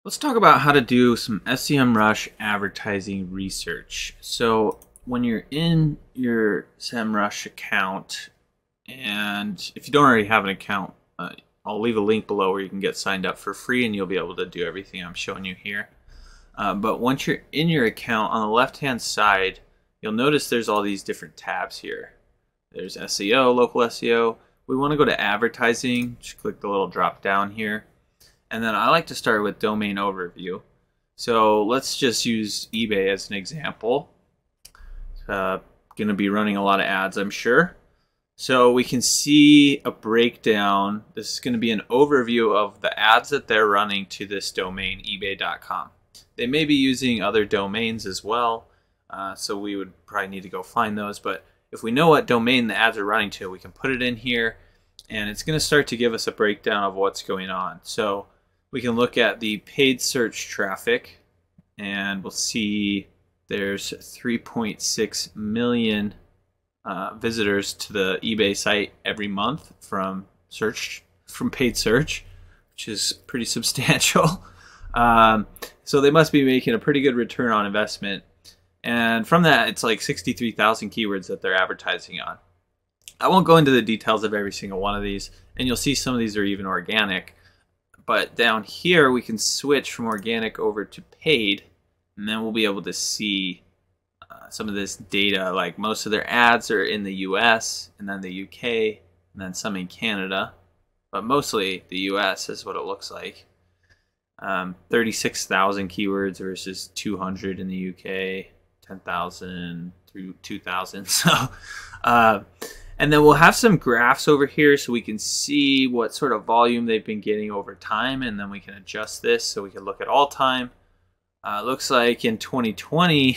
Let's talk about how to do some SEMrush advertising research. So when you're in your SEMrush account, and if you don't already have an account, I'll leave a link below where you can get signed up for free and you'll be able to do everything I'm showing you here. But once you're in your account, on the left-hand side, you'll notice there's all these different tabs here. There's SEO, local SEO. We want to go to advertising. Just click the little drop down here. And then I like to start with domain overview. So let's just use eBay as an example. Going to be running a lot of ads, I'm sure. So we can see a breakdown. This is going to be an overview of the ads that they're running to this domain, ebay.com. They may be using other domains as well, so we would probably need to go find those. But if we know what domain the ads are running to, we can put it in here, and it's going to start to give us a breakdown of what's going on. So we can look at the paid search traffic, and we'll see there's 3.6 million visitors to the eBay site every month from paid search, which is pretty substantial. So they must be making a pretty good return on investment. And from that, it's like 63,000 keywords that they're advertising on. I won't go into the details of every single one of these, and you'll see some of these are even organic. But down here, we can switch from organic over to paid, and then we'll be able to see some of this data. Like most of their ads are in the US, and then the UK, and then some in Canada. But mostly the US is what it looks like. 36,000 keywords versus 200 in the UK, 10,000 through 2,000. So, and then we'll have some graphs over here so we can see what sort of volume they've been getting over time, and then we can adjust this so we can look at all time. Looks like in 2020,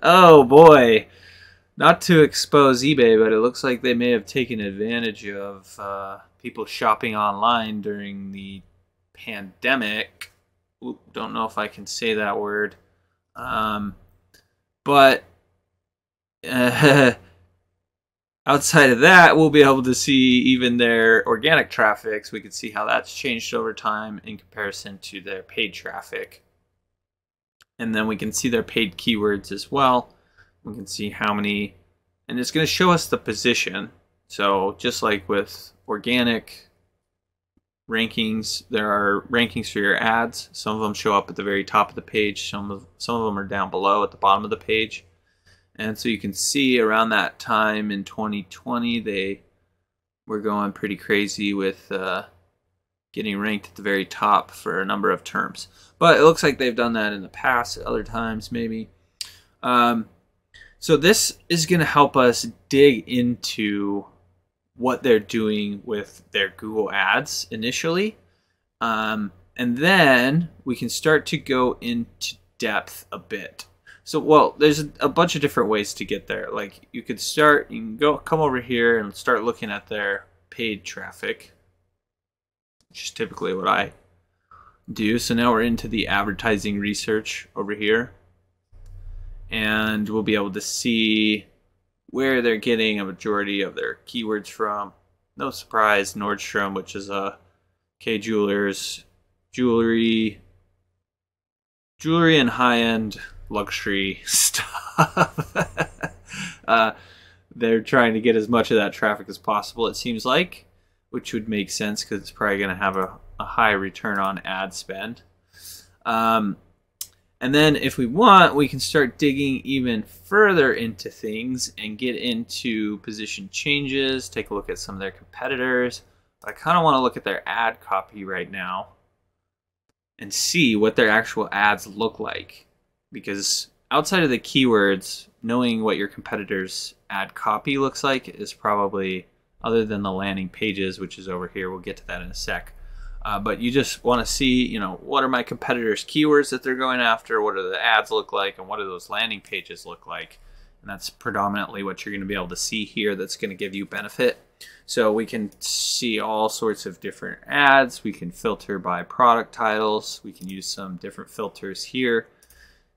oh boy, not to expose eBay, but it looks like they may have taken advantage of people shopping online during the pandemic. Oop, don't know if I can say that word. But outside of that, we'll be able to see even their organic traffic, so we can see how that's changed over time in comparison to their paid traffic. And then we can see their paid keywords as well. We can see how many, and it's going to show us the position. So just like with organic rankings, there are rankings for your ads. Some of them show up at the very top of the page. Some of them are down below at the bottom of the page. And so you can see around that time in 2020, they were going pretty crazy with getting ranked at the very top for a number of terms. But it looks like they've done that in the past, at other times maybe. So this is going to help us dig into what they're doing with their Google Ads initially. And then we can start to go into depth a bit. So, well, there's a bunch of different ways to get there. Like you can come over here and start looking at their paid traffic, which is typically what I do. So now we're into the advertising research over here, and we'll be able to see where they're getting a majority of their keywords from. No surprise, Nordstrom, which is a K Jewelers, jewelry and high-end luxury stuff. They're trying to get as much of that traffic as possible, it seems like, which would make sense because it's probably going to have a high return on ad spend. And then if we want, we can start digging even further into things and get into position changes, take a look at some of their competitors. But I kind of want to look at their ad copy right now and see what their actual ads look like. Because outside of the keywords, knowing what your competitor's ad copy looks like is probably, other than the landing pages, which is over here, we'll get to that in a sec. But you just want to see, you know, what are my competitors' keywords that they're going after, what do the ads look like, and what do those landing pages look like. And that's predominantly what you're going to be able to see here that's going to give you benefit. So we can see all sorts of different ads. We can filter by product titles. We can use some different filters here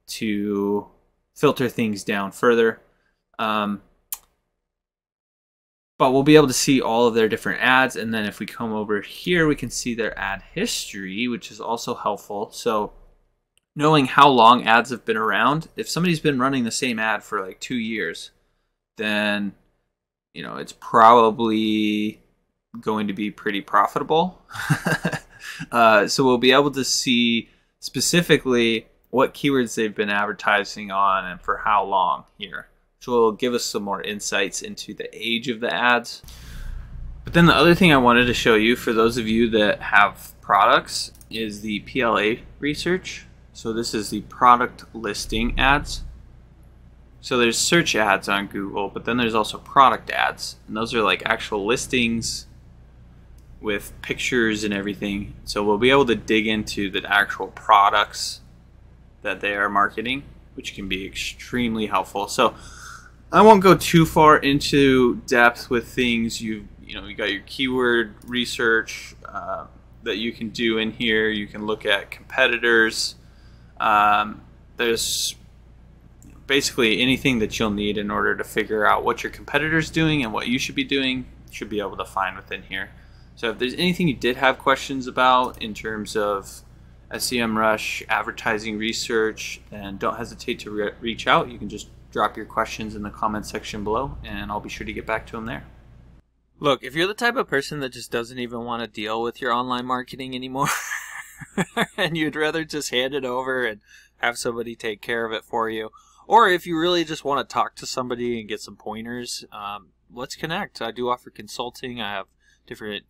to filter things down further. But we'll be able to see all of their different ads, and then if we come over here, we can see their ad history, which is also helpful. So knowing how long ads have been around, if somebody's been running the same ad for like 2 years, then it's probably going to be pretty profitable. So we'll be able to see specifically what keywords they've been advertising on and for how long here. So it'll give us some more insights into the age of the ads. But then the other thing I wanted to show you, for those of you that have products, is the PLA research. So this is the product listing ads. So there's search ads on Google, but then there's also product ads. And those are like actual listings with pictures and everything. So we'll be able to dig into the actual products that they are marketing, which can be extremely helpful. So I won't go too far into depth with things. You got your keyword research that you can do in here. You can look at competitors. There's basically anything that you'll need in order to figure out what your competitor's doing and what you should be doing, you should be able to find within here. So if there's anything you did have questions about in terms of SEMrush advertising research, then don't hesitate to reach out. You can just drop your questions in the comment section below, and I'll be sure to get back to them there. Look, if you're the type of person that just doesn't even want to deal with your online marketing anymore, and you'd rather just hand it over and have somebody take care of it for you, or if you really just want to talk to somebody and get some pointers, let's connect. I do offer consulting. I have different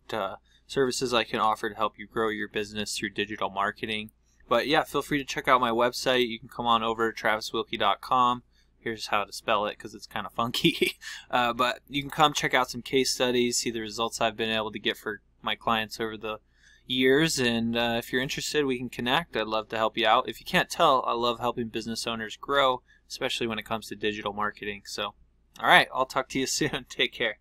services I can offer to help you grow your business through digital marketing. But yeah, feel free to check out my website. You can come on over to traviswilkie.com. Here's how to spell it because it's kind of funky. But you can come check out some case studies, see the results I've been able to get for my clients over the years. And if you're interested, we can connect. I'd love to help you out. If you can't tell, I love helping business owners grow, especially when it comes to digital marketing. So, all right, I'll talk to you soon. Take care.